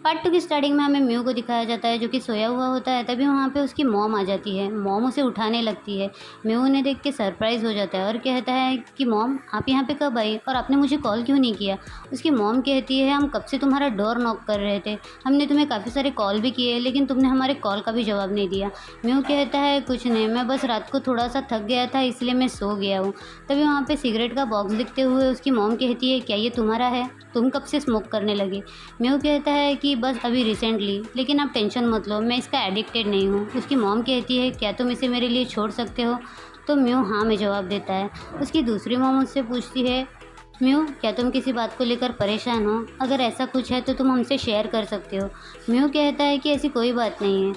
Part 2 की starting में हमें म्यू को दिखाया जाता है जो कि सोया हुआ होता है। तभी वहाँ पे उसकी मॉम आ जाती है। मॉम उसे उठाने लगती है। म्यू उन्हें देख के सरप्राइज़ हो जाता है और कहता है कि मॉम आप यहाँ पे कब आई और आपने मुझे कॉल क्यों नहीं किया? उसकी मॉम कहती है हम कब से तुम्हारा डोर नॉक कर रहे थे। हमने तुम्हें काफ़ी सारे कॉल भी किए लेकिन तुमने हमारे कॉल का भी जवाब नहीं दिया। म्यू कहता है कुछ नहीं, मैं बस रात को थोड़ा-सा थक गया था इसलिए मैं सो गया हूँ। तभी वहाँ पे सिगरेट का बॉक्स दिखते हुए उसकी मॉम कहती है क्या ये तुम्हारा है? तुम कब से स्मोक करने लगे? म्यू कहता है कि बस अभी रिसेंटली, लेकिन आप टेंशन मत लो, मैं इसका एडिक्टेड नहीं हूँ। उसकी मॉम कहती है क्या तुम इसे मेरे लिए छोड़ सकते हो? तो म्यू हाँ में जवाब देता है। उसकी दूसरी मॉम उससे पूछती है म्यू क्या तुम किसी बात को लेकर परेशान हो? अगर ऐसा कुछ है तो तुम हमसे शेयर कर सकते हो। म्यू कहता है कि ऐसी कोई बात नहीं है।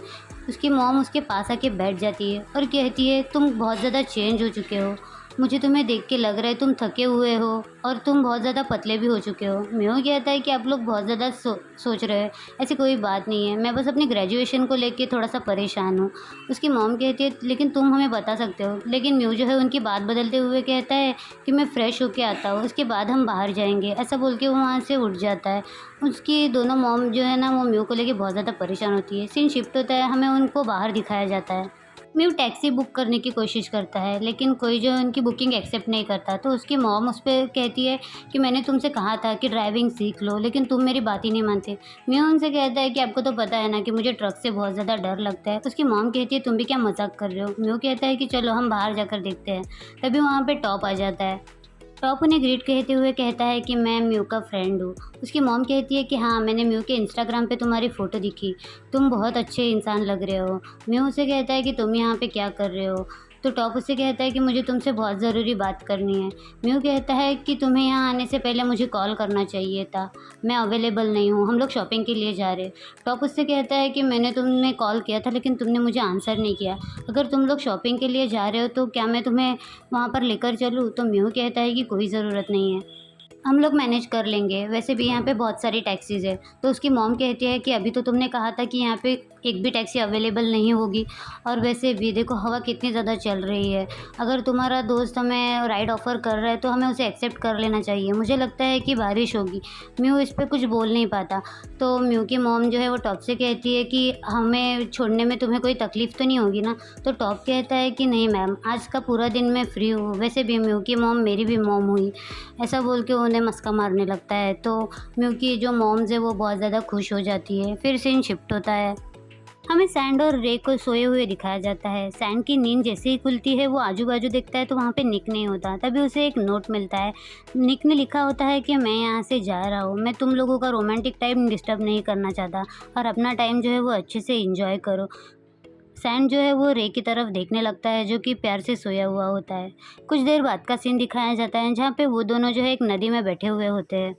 उसकी मॉम उसके पास आके बैठ जाती है और कहती है तुम बहुत ज़्यादा चेंज हो चुके हो। मुझे तुम्हें देख के लग रहा है तुम थके हुए हो और तुम बहुत ज़्यादा पतले भी हो चुके हो। म्यू कहता है कि आप लोग बहुत ज़्यादा सोच रहे हो, ऐसी कोई बात नहीं है, मैं बस अपनी ग्रेजुएशन को लेके थोड़ा-सा परेशान हूँ। उसकी मॉम कहती है लेकिन तुम हमें बता सकते हो। लेकिन म्यू जो है उनकी बात बदलते हुए कहता है कि मैं फ्रेश होके आता हूँ, उसके बाद हम बाहर जाएँगे। ऐसा बोल के वो वहाँ से उठ जाता है। उसकी दोनों मॉम जो है ना वो म्यू को लेके बहुत ज़्यादा परेशान होती है। सीन शिफ्ट होता है, हमें उनको बाहर दिखाया जाता है। म्यू टैक्सी बुक करने की कोशिश करता है लेकिन कोई जो है उनकी बुकिंग एक्सेप्ट नहीं करता। तो उसकी मॉम उस पे कहती है कि मैंने तुमसे कहा था कि ड्राइविंग सीख लो लेकिन तुम मेरी बात ही नहीं मानते। म्यू उनसे कहता है कि आपको तो पता है ना कि मुझे ट्रक से बहुत ज़्यादा डर लगता है। उसकी मॉम कहती है तुम भी क्या मजाक कर रहे हो? म्यू कहता है कि चलो हम बाहर जाकर देखते हैं। तभी वहाँ पे टॉप आ जाता है। टॉप उन्हें ग्रीट कहते हुए कहता है कि मैं म्यू का फ्रेंड हूँ। उसकी मॉम कहती है कि हाँ मैंने म्यू के इंस्टाग्राम पे तुम्हारी फ़ोटो दिखी, तुम बहुत अच्छे इंसान लग रहे हो। म्यू उसे कहता है कि तुम यहाँ पे क्या कर रहे हो? तो टॉप उससे कहता है कि मुझे तुमसे बहुत ज़रूरी बात करनी है। म्यू कहता है कि तुम्हें यहाँ आने से पहले मुझे कॉल करना चाहिए था, मैं अवेलेबल नहीं हूँ, हम लोग शॉपिंग के लिए जा रहे हैं। टॉप उससे कहता है कि मैंने तुम्हें कॉल किया था लेकिन तुमने मुझे आंसर नहीं किया। अगर तुम लोग शॉपिंग के लिए जा रहे हो तो क्या मैं तुम्हें वहाँ पर लेकर चलूँ? तो म्यू कहता है कि कोई ज़रूरत नहीं है, हम लोग मैनेज कर लेंगे, वैसे भी यहाँ पे बहुत सारी टैक्सीज़ है। तो उसकी मॉम कहती है कि अभी तो तुमने कहा था कि यहाँ पे एक भी टैक्सी अवेलेबल नहीं होगी और वैसे भी देखो हवा कितनी ज़्यादा चल रही है। अगर तुम्हारा दोस्त हमें राइड ऑफ़र कर रहा है तो हमें उसे एक्सेप्ट कर लेना चाहिए। मुझे लगता है कि बारिश होगी। म्यू इस पे कुछ बोल नहीं पाता। तो म्यू की मॉम जो है वो टॉप से कहती है कि हमें छोड़ने में तुम्हें कोई तकलीफ़ तो नहीं होगी ना? तो टॉप कहता है कि नहीं मैम, आज का पूरा दिन मैं फ्री हूँ। वैसे भी म्यू की मॉम मेरी भी मॉम हुई। ऐसा बोल के उन्हें मस्का मारने लगता है। तो म्यू की जो मॉम्स है वो बहुत ज़्यादा खुश हो जाती है। फिर सीन शिफ्ट होता है। हमें सैंड और रे को सोए हुए दिखाया जाता है। सैंड की नींद जैसे ही खुलती है वो आजू-बाजू देखता है तो वहाँ पे निक नहीं होता। तभी उसे एक नोट मिलता है। निक ने लिखा होता है कि मैं यहाँ से जा रहा हूँ। मैं तुम लोगों का रोमांटिक टाइम डिस्टर्ब नहीं करना चाहता और अपना टाइम जो है वो अच्छे से एन्जॉय करो। सैंड जो है वो रे की तरफ देखने लगता है जो कि प्यार से सोया हुआ होता है। कुछ देर बाद का सीन दिखाया जाता है जहाँ पे वो दोनों जो है एक नदी में बैठे हुए होते हैं।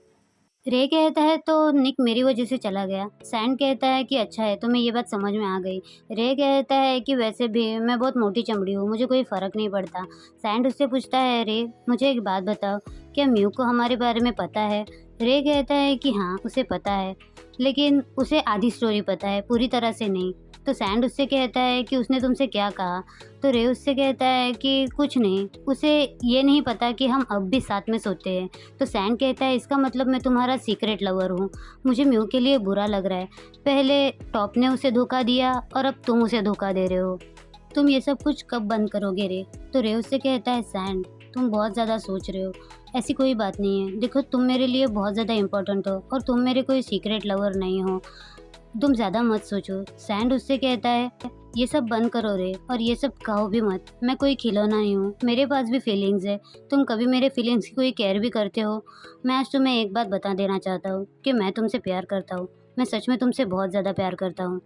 रे कहता है तो निक मेरी वजह से चला गया। सैंड कहता है कि अच्छा है, तुम्हें ये बात समझ में आ गई। रे कहता है कि वैसे भी मैं बहुत मोटी चमड़ी हूँ, मुझे कोई फ़र्क नहीं पड़ता। सैंड उससे पूछता है रे मुझे एक बात बताओ, क्या म्यू को हमारे बारे में पता है? रे कहता है कि हाँ उसे पता है, लेकिन उसे आधी स्टोरी पता है, पूरी तरह से नहीं। तो सैंड उससे कहता है कि उसने तुमसे क्या कहा? तो रे उससे कहता है कि कुछ नहीं, उसे ये नहीं पता कि हम अब भी साथ में सोते हैं। तो सैंड कहता है इसका मतलब मैं तुम्हारा सीक्रेट लवर हूँ। मुझे म्यू के लिए बुरा लग रहा है। पहले टॉप ने उसे धोखा दिया और अब तुम उसे धोखा दे रहे हो। तुम ये सब कुछ कब बंद करोगे रे? तो रे उससे कहता है सैंड तुम बहुत ज़्यादा सोच रहे हो। ऐसी कोई बात नहीं है। देखो तुम मेरे लिए बहुत ज़्यादा इम्पोर्टेंट हो और तुम मेरे कोई सीक्रेट लवर नहीं हो। तुम ज़्यादा मत सोचो। सैंड उससे कहता है ये सब बंद करो रे और ये सब कहो भी मत। मैं कोई खिलौना नहीं हूँ, मेरे पास भी फीलिंग्स है। तुम कभी मेरे फीलिंग्स की कोई केयर भी करते हो? मैं आज तुम्हें एक बात बता देना चाहता हूँ कि मैं तुमसे प्यार करता हूँ। मैं सच में तुमसे बहुत ज़्यादा प्यार करता हूँ।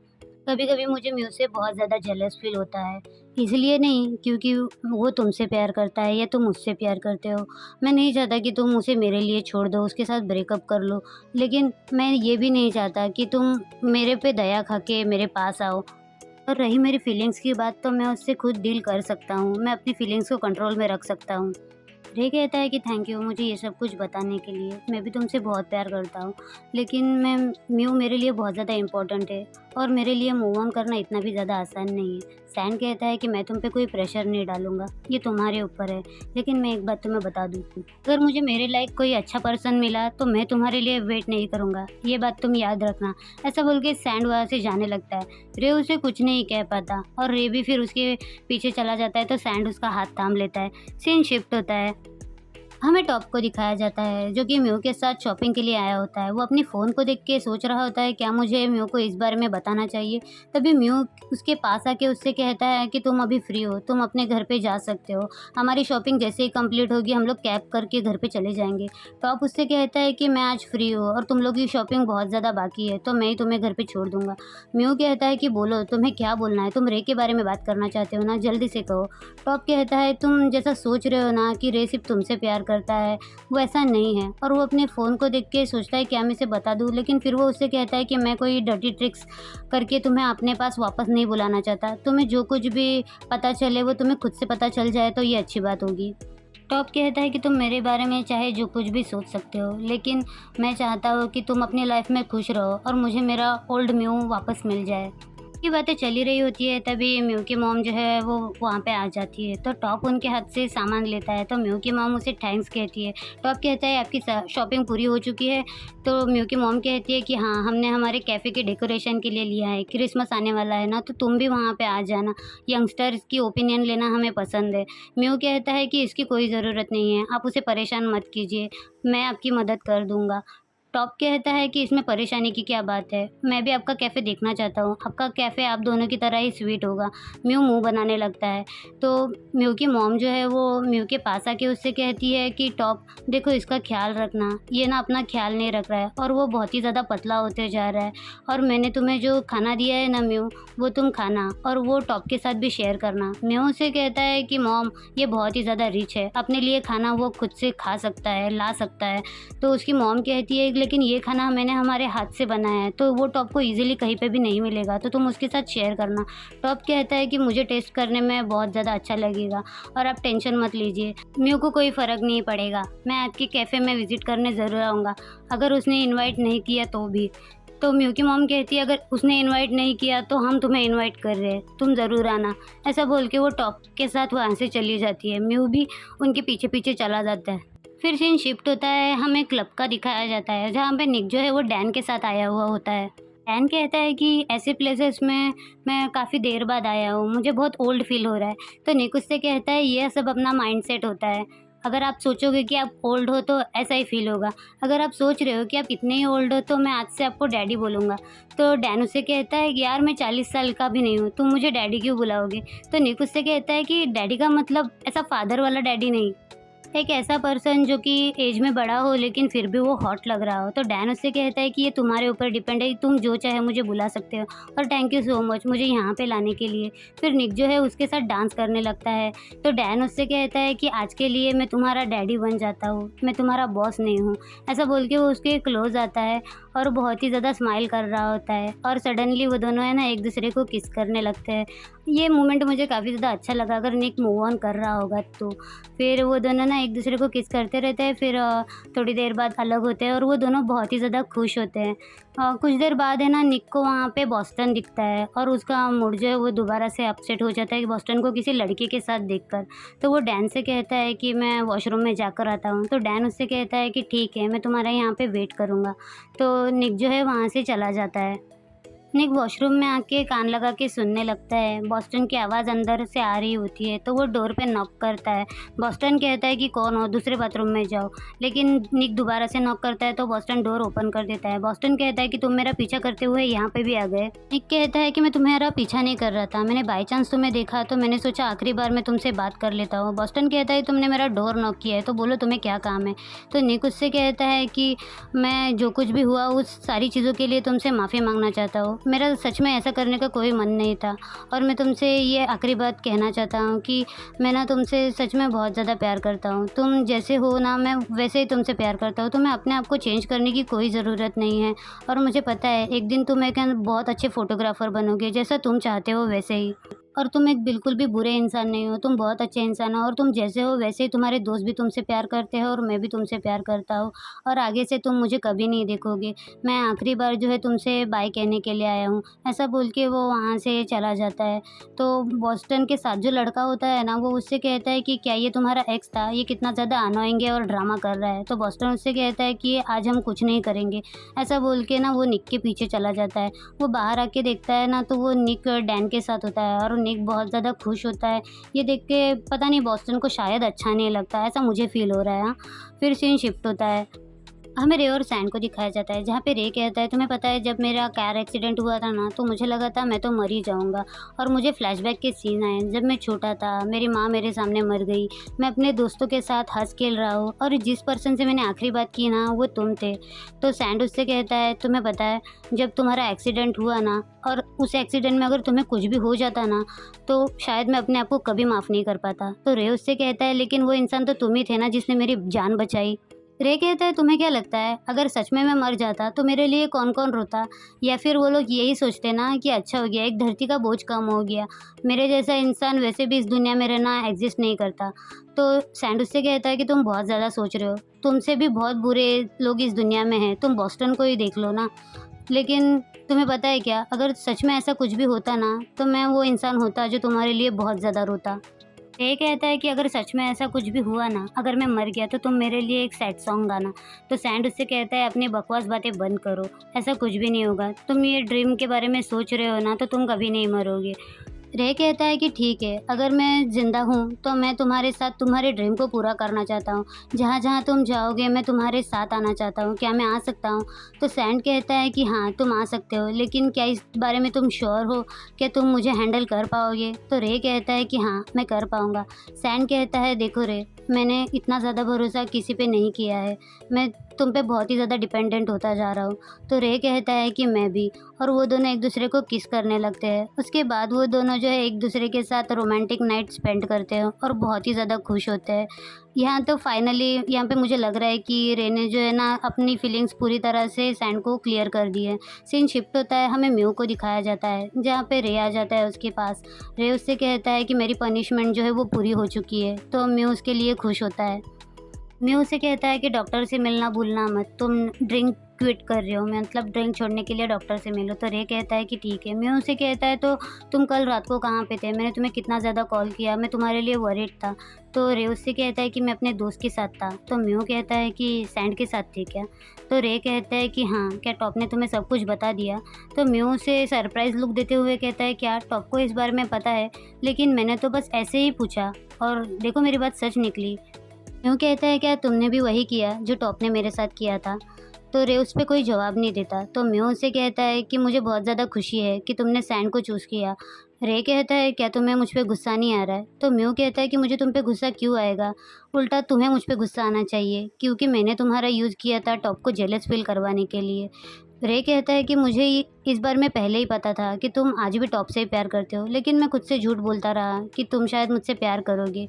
कभी-कभी मुझे म्यू से बहुत ज़्यादा जेलस फ़ील होता है। इसलिए नहीं क्योंकि वो तुमसे प्यार करता है या तुम उससे प्यार करते हो। मैं नहीं चाहता कि तुम उसे मेरे लिए छोड़ दो, उसके साथ ब्रेकअप कर लो। लेकिन मैं ये भी नहीं चाहता कि तुम मेरे पे दया खा के मेरे पास आओ। और रही मेरी फीलिंग्स की बात तो मैं उससे खुद डील कर सकता हूँ। मैं अपनी फीलिंग्स को कंट्रोल में रख सकता हूँ। रे कहता है कि थैंक यू मुझे ये सब कुछ बताने के लिए। मैं भी तुमसे बहुत प्यार करता हूँ। लेकिन मैं म्यू मेरे लिए बहुत ज़्यादा इम्पोर्टेंट है और मेरे लिए मूव ऑन करना इतना भी ज़्यादा आसान नहीं है। सैन कहता है कि मैं तुम पे कोई प्रेशर नहीं डालूँगा, ये तुम्हारे ऊपर है। लेकिन मैं एक बात तुम्हें बता दूँ, अगर मुझे मेरे लायक कोई अच्छा पर्सन मिला तो मैं तुम्हारे लिए वेट नहीं करूँगा, ये बात तुम याद रखना। ऐसा बोल के सैंड वहाँ से जाने लगता है। रे उसे कुछ नहीं कह पाता और रे भी फिर उसके पीछे चला जाता है, तो सैंड उसका हाथ थाम लेता है। सीन शिफ्ट होता है। हमें टॉप को दिखाया जाता है जो कि म्यू के साथ शॉपिंग के लिए आया होता है। वो अपनी फ़ोन को देख के सोच रहा होता है क्या मुझे म्यू को इस बारे में बताना चाहिए। तभी म्यू उसके पास आके उससे कहता है कि तुम अभी फ्री हो, तुम अपने घर पे जा सकते हो। हमारी शॉपिंग जैसे ही कंप्लीट होगी हम लोग कैब करके घर पे चले जाएंगे। टॉप उससे कहता है कि मैं आज फ्री हूँ और तुम लोग की शॉपिंग बहुत ज़्यादा बाकी है, तो मैं ही तुम्हें घर पे छोड़ दूँगा। म्यू कहता है कि बोलो तुम्हें क्या बोलना है, तुम रे के बारे में बात करना चाहते हो ना, जल्दी से कहो। टॉप कहता है तुम जैसा सोच रहे हो ना कि रे सिर्फ तुमसे प्यार करता है, वो ऐसा नहीं है। और वो अपने फ़ोन को देख के सोचता है क्या मैं इसे बता दूँ, लेकिन फिर वो उससे कहता है कि मैं कोई डर्टी ट्रिक्स करके तुम्हें अपने पास वापस नहीं बुलाना चाहता। तुम्हें जो कुछ भी पता चले वो तुम्हें खुद से पता चल जाए तो ये अच्छी बात होगी। टॉप कहता है कि तुम मेरे बारे में चाहे जो कुछ भी सोच सकते हो, लेकिन मैं चाहता हूँ कि तुम अपनी लाइफ में खुश रहो और मुझे मेरा ओल्ड म्यू वापस मिल जाए। ये बातें चली रही होती है, तभी म्यू की मॉम जो है वो वहाँ पे आ जाती है। तो टॉप उनके हाथ से सामान लेता है, तो म्यू की मॉम उसे थैंक्स कहती है। टॉप कहता है आपकी शॉपिंग पूरी हो चुकी है। तो म्यू की मॉम कहती है कि हाँ, हमने हमारे कैफ़े के डेकोरेशन के लिए लिया है, क्रिसमस आने वाला है ना, तो तुम भी वहाँ पे आ जाना। यंगस्टर्स की ओपिनियन लेना हमें पसंद है। म्यू कहता है कि इसकी कोई ज़रूरत नहीं है, आप उसे परेशान मत कीजिए, मैं आपकी मदद कर दूँगा। टॉप कहता है कि इसमें परेशानी की क्या बात है, मैं भी आपका कैफ़े देखना चाहता हूँ, आपका कैफ़े आप दोनों की तरह ही स्वीट होगा। म्यू मुँह बनाने लगता है, तो म्यू की मॉम जो है वो म्यू के पास आके उससे कहती है कि टॉप देखो इसका ख्याल रखना, ये ना अपना ख्याल नहीं रख रहा है और वो बहुत ही ज़्यादा पतला होते जा रहा है। और मैंने तुम्हें जो खाना दिया है ना म्यू, वो तुम खाना और वो टॉप के साथ भी शेयर करना। म्यू उसे कहता है कि मॉम ये बहुत ही ज़्यादा रिच है, अपने लिए खाना वो खुद से खा सकता है, ला सकता है। तो उसकी मॉम कहती है लेकिन ये खाना मैंने हमारे हाथ से बनाया है, तो वो टॉप को ईज़िली कहीं पे भी नहीं मिलेगा, तो तुम उसके साथ शेयर करना। टॉप कहता है कि मुझे टेस्ट करने में बहुत ज़्यादा अच्छा लगेगा और आप टेंशन मत लीजिए, म्यू को कोई फ़र्क नहीं पड़ेगा। मैं आपके कैफ़े में विज़िट करने ज़रूर आऊँगा, अगर उसने इनवाइट नहीं किया तो भी। तो म्यू की मॉम कहती है अगर उसने इनवाइट नहीं किया तो हम तुम्हें इनवाइट कर रहे हैं, तुम ज़रूर आना। ऐसा बोल के वो टॉप के साथ वहाँ से चली जाती है। म्यू भी उनके पीछे पीछे चला जाता है। फिर सीन शिफ्ट होता है, हमें क्लब का दिखाया जाता है जहाँ पे निक जो है वो डैन के साथ आया हुआ होता है। डैन कहता है कि ऐसे प्लेसेस में मैं काफ़ी देर बाद आया हूँ, मुझे बहुत ओल्ड फील हो रहा है। तो निक उससे कहता है ये सब अपना माइंडसेट होता है, अगर आप सोचोगे कि आप ओल्ड हो तो ऐसा ही फील होगा, अगर आप सोच रहे हो कि आप इतने ही ओल्ड हो तो मैं आज से आपको डैडी बोलूँगा। तो डैन उससे कहता है कि यार मैं 40 साल का भी नहीं हूँ, तुम मुझे डैडी क्यों बुलाओगे। तो निक उससे कहता है कि डैडी का मतलब ऐसा फादर वाला डैडी नहीं, एक ऐसा पर्सन जो कि एज में बड़ा हो लेकिन फिर भी वो हॉट लग रहा हो। तो डैन उससे कहता है कि ये तुम्हारे ऊपर डिपेंड है, तुम जो चाहे मुझे बुला सकते हो और थैंक यू सो मच मुझे यहाँ पे लाने के लिए। फिर निक जो है उसके साथ डांस करने लगता है। तो डैन उससे कहता है कि आज के लिए मैं तुम्हारा डैडी बन जाता हूँ, मैं तुम्हारा बॉस नहीं हूँ। ऐसा बोल के वो उसके क्लोज आता है और बहुत ही ज़्यादा स्माइल कर रहा होता है और सडनली वो दोनों है ना एक दूसरे को किस करने लगते हैं। ये मोमेंट मुझे काफ़ी ज़्यादा अच्छा लगा, अगर निक मूव ऑन कर रहा होगा तो। फिर वो दोनों ना एक दूसरे को किस करते रहते हैं, फिर थोड़ी देर बाद अलग होते हैं और वो दोनों बहुत ही ज़्यादा खुश होते हैं। कुछ देर बाद है ना निक को वहाँ पे बॉस्टन दिखता है और उसका मूड जो है वो दोबारा से अपसेट हो जाता है कि बॉस्टन को किसी लड़के के साथ देखकर। तो वो डैन से कहता है कि मैं वॉशरूम में जाकर आता हूँ। तो डैन उससे कहता है कि ठीक है, मैं तुम्हारा यहाँ पे वेट करूँगा। तो निक जो है वहाँ से चला जाता है। निक वॉशरूम में आके कान लगा के सुनने लगता है। बॉस्टन की आवाज़ अंदर से आ रही होती है, तो वो डोर पे नॉक करता है। बॉस्टन कहता है कि कौन हो, दूसरे बाथरूम में जाओ। लेकिन निक दोबारा से नॉक करता है तो बॉस्टन डोर ओपन कर देता है। बॉस्टन कहता है कि तुम मेरा पीछा करते हुए यहाँ पे भी आ गए। निक कहता है कि मैं तुम्हारा पीछा नहीं कर रहा था, मैंने बाई चांस तुम्हें देखा तो मैंने सोचा आखिरी बार मैं तुमसे बात कर लेता हूँ। बॉस्टन कहता है तुमने मेरा डोर नॉक किया है तो बोलो तुम्हें क्या काम है। तो निक उससे कहता है कि मैं जो कुछ भी हुआ उस सारी चीज़ों के लिए तुमसे माफ़ी मांगना चाहता हूँ, मेरा सच में ऐसा करने का कोई मन नहीं था और मैं तुमसे ये आखिरी बात कहना चाहता हूँ कि मैं ना तुमसे सच में बहुत ज़्यादा प्यार करता हूँ। तुम जैसे हो ना मैं वैसे ही तुमसे प्यार करता हूँ, तुम्हें अपने आप को चेंज करने की कोई ज़रूरत नहीं है और मुझे पता है एक दिन तुम एक बहुत अच्छे फ़ोटोग्राफ़र बनोगे, जैसा तुम चाहते हो वैसे ही। और तुम एक बिल्कुल भी बुरे इंसान नहीं हो, तुम बहुत अच्छे इंसान हो और तुम जैसे हो वैसे ही तुम्हारे दोस्त भी तुमसे प्यार करते हैं और मैं भी तुमसे प्यार करता हूँ और आगे से तुम मुझे कभी नहीं देखोगे। मैं आखिरी बार जो है तुमसे बाय कहने के लिए आया हूँ, ऐसा बोल के वो वहाँ से चला जाता है। तो बॉस्टन के साथ जो लड़का होता है ना, वो उससे कहता है कि क्या ये तुम्हारा एक्स था? ये कितना ज़्यादा अनोइंग है और ड्रामा कर रहा है। तो बॉस्टन उससे कहता है कि आज हम कुछ नहीं करेंगे। ऐसा बोल के ना वो निक के पीछे चला जाता है। वो बाहर आके देखता है ना, तो वो निक डैन के साथ होता है और निक बहुत ज़्यादा खुश होता है। ये देख के पता नहीं बॉस्टन को शायद अच्छा नहीं लगता, ऐसा मुझे फ़ील हो रहा है। हाँ, फिर सीन शिफ्ट होता है। हमें रे और सैन को दिखाया जाता है, जहाँ पे रे कहता है तुम्हें पता है जब मेरा कार एक्सीडेंट हुआ था ना, तो मुझे लगा था मैं तो मर ही जाऊँगा और मुझे फ्लैशबैक के सीन आए जब मैं छोटा था, मेरी माँ मेरे सामने मर गई, मैं अपने दोस्तों के साथ हँस खेल रहा हूँ और जिस पर्सन से मैंने आखिरी बात की ना वो तुम थे। तो सैंड उससे कहता है तुम्हें पता है जब तुम्हारा एक्सीडेंट हुआ ना और उस एक्सीडेंट में अगर तुम्हें कुछ भी हो जाता ना, तो शायद मैं अपने आप को कभी माफ़ नहीं कर पाता। तो रे उससे कहता है लेकिन वो इंसान तो तुम ही थे ना जिसने मेरी जान बचाई। रे कहता है तुम्हें क्या लगता है अगर सच में मैं मर जाता तो मेरे लिए कौन कौन रोता? या फिर वो लोग यही सोचते ना कि अच्छा हो गया, एक धरती का बोझ कम हो गया, मेरे जैसा इंसान वैसे भी इस दुनिया में रहना एग्जिस्ट नहीं करता। तो सैंड उससे कहता है कि तुम बहुत ज़्यादा सोच रहे हो, तुमसे भी बहुत बुरे लोग इस दुनिया में हैं, तुम बॉस्टन को ही देख लो ना। लेकिन तुम्हें पता है क्या, अगर सच में ऐसा कुछ भी होता ना, तो मैं वो इंसान होता जो तुम्हारे लिए बहुत ज़्यादा रोता। ये कहता है कि अगर सच में ऐसा कुछ भी हुआ ना, अगर मैं मर गया तो तुम मेरे लिए एक सैड सॉन्ग गाना। तो सैंड उससे कहता है अपनी बकवास बातें बंद करो, ऐसा कुछ भी नहीं होगा, तुम ये ड्रीम के बारे में सोच रहे हो ना, तो तुम कभी नहीं मरोगे। रे कहता है कि ठीक है, अगर मैं ज़िंदा हूँ तो मैं तुम्हारे साथ तुम्हारे ड्रीम को पूरा करना चाहता हूँ। जहाँ-जहाँ तुम जाओगे मैं तुम्हारे साथ आना चाहता हूँ, क्या मैं आ सकता हूँ? तो सैंड कहता है कि हाँ, तुम आ सकते हो, लेकिन क्या इस बारे में तुम श्योर हो? क्या तुम मुझे हैंडल कर पाओगे? तो रे कहता है कि हाँ, मैं कर पाऊँगा। सैंड कहता है देखो रे, मैंने इतना ज़्यादा भरोसा किसी पे नहीं किया है। मैं तुम पे बहुत ही ज़्यादा डिपेंडेंट होता जा रहा हूँ। तो रे कहता है कि मैं भी। और वो दोनों एक दूसरे को किस करने लगते हैं। उसके बाद वो दोनों जो है एक दूसरे के साथ रोमांटिक नाइट स्पेंड करते हैं और बहुत ही ज़्यादा खुश होते हैं। यहाँ तो फाइनली यहाँ पे मुझे लग रहा है कि रे ने जो है ना अपनी फीलिंग्स पूरी तरह से सैंड को क्लियर कर दी है। सीन शिफ्ट होता है, हमें म्यू को दिखाया जाता है जहाँ पे रे आ जाता है उसके पास। रे उससे कहता है कि मेरी पनिशमेंट जो है वो पूरी हो चुकी है, तो म्यू उसके लिए खुश होता है। मैं उसे कहता है कि डॉक्टर से मिलना भूलना मत, तुम ड्रिंक क्विट कर रहे हो, मतलब ड्रिंक छोड़ने के लिए डॉक्टर से मिलो। तो रे कहता है कि ठीक है। मैं उसे कहता है तो तुम कल रात को कहाँ पे थे? मैंने तुम्हें कितना ज़्यादा कॉल किया, मैं तुम्हारे लिए वरीड था। तो रे उससे कहता है कि मैं अपने दोस्त के साथ था। तो म्यू कहता है कि सैंड के साथ थे क्या? तो रे कहता है कि हाँ, क्या टॉप ने तुम्हें सब कुछ बता दिया? तो म्यू उसे सरप्राइज़ लुक देते हुए कहता है क्या टॉप को इस बारे में पता है, लेकिन मैंने तो बस ऐसे ही पूछा और देखो मेरी बात सच निकली। यूँ कहता है क्या तुमने भी वही किया जो टॉप ने मेरे साथ किया था? तो रे उस पे कोई जवाब नहीं देता। तो म्यू उसे कहता है कि मुझे बहुत ज़्यादा खुशी है कि तुमने सैंड को चूज़ किया। रे कहता है क्या तुम्हें मुझ पे गुस्सा नहीं आ रहा है? तो म्यू कहता है कि मुझे तुम पे गुस्सा क्यों आएगा? उल्टा तुम्हें मुझ पे गुस्सा आना चाहिए क्योंकि मैंने तुम्हारा यूज़ किया था टॉप को जेलस फ़ील करवाने के लिए। रे कहता है कि मुझे इस बार में पहले ही पता था कि तुम आज भी टॉप से ही प्यार करते हो, लेकिन मैं खुद से झूठ बोलता रहा कि तुम शायद मुझसे प्यार करोगे।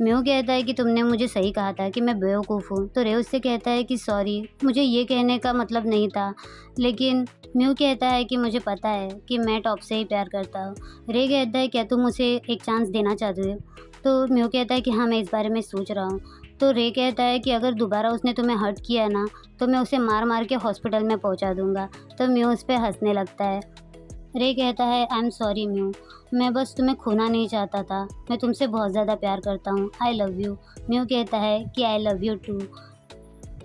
म्यू कहता है कि तुमने मुझे सही कहा था कि मैं बेवकूफ़ हूँ। तो रे उससे कहता है कि सॉरी, मुझे ये कहने का मतलब नहीं था। लेकिन म्यू कहता है कि मुझे पता है कि मैं टॉप से ही प्यार करता हूँ। रे कहता है क्या तुम उसे एक चांस देना चाहते हो? तो म्यू कहता है कि हाँ, मैं इस बारे में सोच रहा हूँ। तो रे कहता है कि अगर दोबारा उसने तुम्हें हर्ट किया ना, तो मैं उसे मार मार के हॉस्पिटल में पहुंचा दूंगा। तो म्यू उस पे हंसने लगता है। रे कहता है आई एम सॉरी म्यू, मैं बस तुम्हें खोना नहीं चाहता था, मैं तुमसे बहुत ज़्यादा प्यार करता हूँ, आई लव यू। म्यू कहता है कि आई लव यू टू।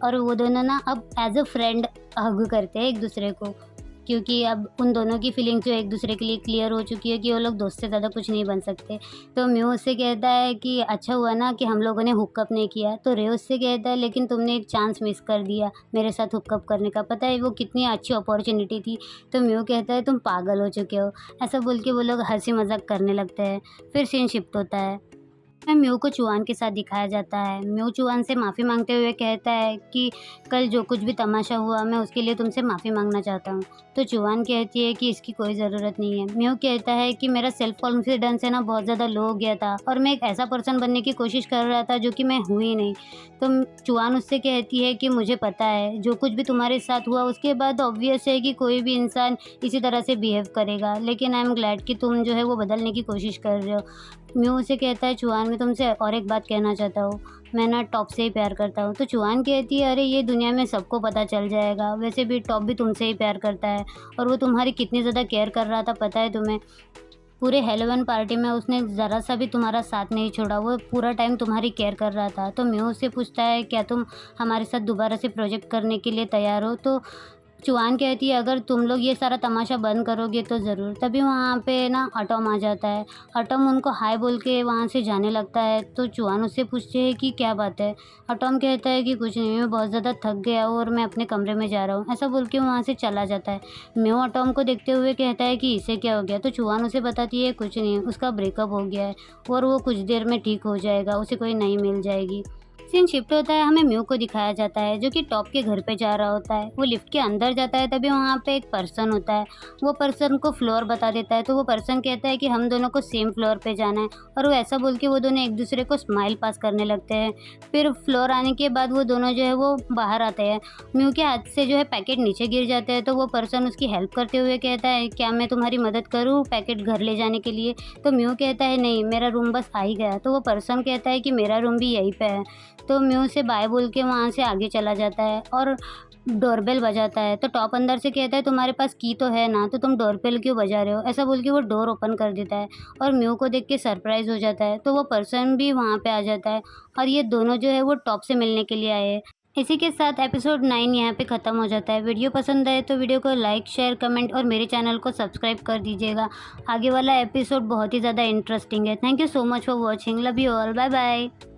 और वो दोनों ना अब एज अ फ्रेंड हग करते हैं एक दूसरे को, क्योंकि अब उन दोनों की फीलिंग जो एक दूसरे के लिए क्लियर हो चुकी है कि वो लोग दोस्त से ज़्यादा कुछ नहीं बन सकते। तो म्यू उससे कहता है कि अच्छा हुआ ना कि हम लोगों ने हुकअप नहीं किया। तो रे उससे कहता है लेकिन तुमने एक चांस मिस कर दिया मेरे साथ हुकअप करने का, पता है वो कितनी अच्छी अपॉर्चुनिटी थी। तो म्यू कहता है तुम पागल हो चुके हो। ऐसा बोल के वो लोग हंसी मजाक करने लगते हैं। फिर सीन शिफ्ट होता है। म्यू को चूहान के साथ दिखाया जाता है। म्यू चूहान से माफ़ी माँगते हुए कहता है कि कल जो कुछ भी तमाशा हुआ मैं उसके लिए तुमसे माफ़ी माँगना चाहता हूँ। तो चूहान कहती है कि इसकी कोई ज़रूरत नहीं है। म्यू कहता है कि मेरा सेल्फ कॉन्फिडेंस है ना बहुत ज़्यादा लो हो गया था और मैं एक ऐसा पर्सन बनने की कोशिश कर रहा था जो कि मैं हूँ ही नहीं। तो चूहान उससे कहती है कि मुझे पता है जो कुछ भी तुम्हारे साथ हुआ उसके बाद ऑब्वियस है कि कोई भी इंसान इसी तरह से बिहेव करेगा, लेकिन आई एम ग्लैड कि तुम जो है वो बदलने की कोशिश कर रहे हो। म्यू उसे कहता है चूहान मैं तुमसे और एक बात कहना चाहता हूँ, मैं ना टॉप से ही प्यार करता हूँ। तो चूहान कहती है अरे ये दुनिया में सबको पता चल जाएगा, वैसे भी टॉप भी तुमसे ही प्यार करता है और वो तुम्हारी कितनी ज़्यादा केयर कर रहा था पता है तुम्हें? पूरे हेलोवीन पार्टी में उसने ज़रा सा भी तुम्हारा साथ नहीं छोड़ा, वो पूरा टाइम तुम्हारी केयर कर रहा था। तो म्यू उससे पूछता है क्या तुम हमारे साथ दोबारा से प्रोजेक्ट करने के लिए तैयार हो? तो चूहान कहती है अगर तुम लोग ये सारा तमाशा बंद करोगे तो ज़रूर। तभी वहाँ पे ना अटॉम आ जाता है। अटॉम उनको हाय बोल के वहाँ से जाने लगता है। तो चूहान उससे पूछते हैं कि क्या बात है? अटॉम कहता है कि कुछ नहीं, मैं बहुत ज़्यादा थक गया हूँ और मैं अपने कमरे में जा रहा हूँ। ऐसा बोल के वहाँ से चला जाता है। म्यू अटॉम को देखते हुए कहता है कि इसे क्या हो गया? तो चूहान उसे बताती है कुछ नहीं, उसका ब्रेकअप हो गया है और वो कुछ देर में ठीक हो जाएगा, उसे कोई नई मिल जाएगी। सीन शिफ्ट होता है, हमें म्यू को दिखाया जाता है जो कि टॉप के घर पे जा रहा होता है। वो लिफ्ट के अंदर जाता है तभी वहाँ पे एक पर्सन होता है। वो पर्सन को फ्लोर बता देता है तो वो पर्सन कहता है कि हम दोनों को सेम फ्लोर पे जाना है और वो ऐसा बोल के वो दोनों एक दूसरे को स्माइल पास करने लगते हैं। फिर फ्लोर आने के बाद वो दोनों जो है वो बाहर आते हैं। म्यू के हाथ से जो है पैकेट नीचे गिर जाते हैं तो वो पर्सन उसकी हेल्प करते हुए कहता है क्या मैं तुम्हारी मदद करूँ पैकेट घर ले जाने के लिए? तो म्यू कहता है नहीं, मेरा रूम बस आ ही गया। तो वो पर्सन कहता है कि मेरा रूम भी यहीं पे है। तो म्यू से बाय बोल के वहाँ से आगे चला जाता है और डोरबेल बजाता है। तो टॉप अंदर से कहता है तुम्हारे पास की तो है ना, तो तुम डोरबेल क्यों बजा रहे हो? ऐसा बोल के वो डोर ओपन कर देता है और म्यू को देख के सरप्राइज़ हो जाता है। तो वो पर्सन भी वहाँ पे आ जाता है और ये दोनों जो है वो टॉप से मिलने के लिए आए हैं। इसी के साथ एपिसोड 9 यहाँ पे ख़त्म हो जाता है। वीडियो पसंद आए तो वीडियो को लाइक, शेयर, कमेंट और मेरे चैनल को सब्सक्राइब कर दीजिएगा। आगे वाला एपिसोड बहुत ही ज़्यादा इंटरेस्टिंग है। Thank you so much for watching. Love you all. Bye bye.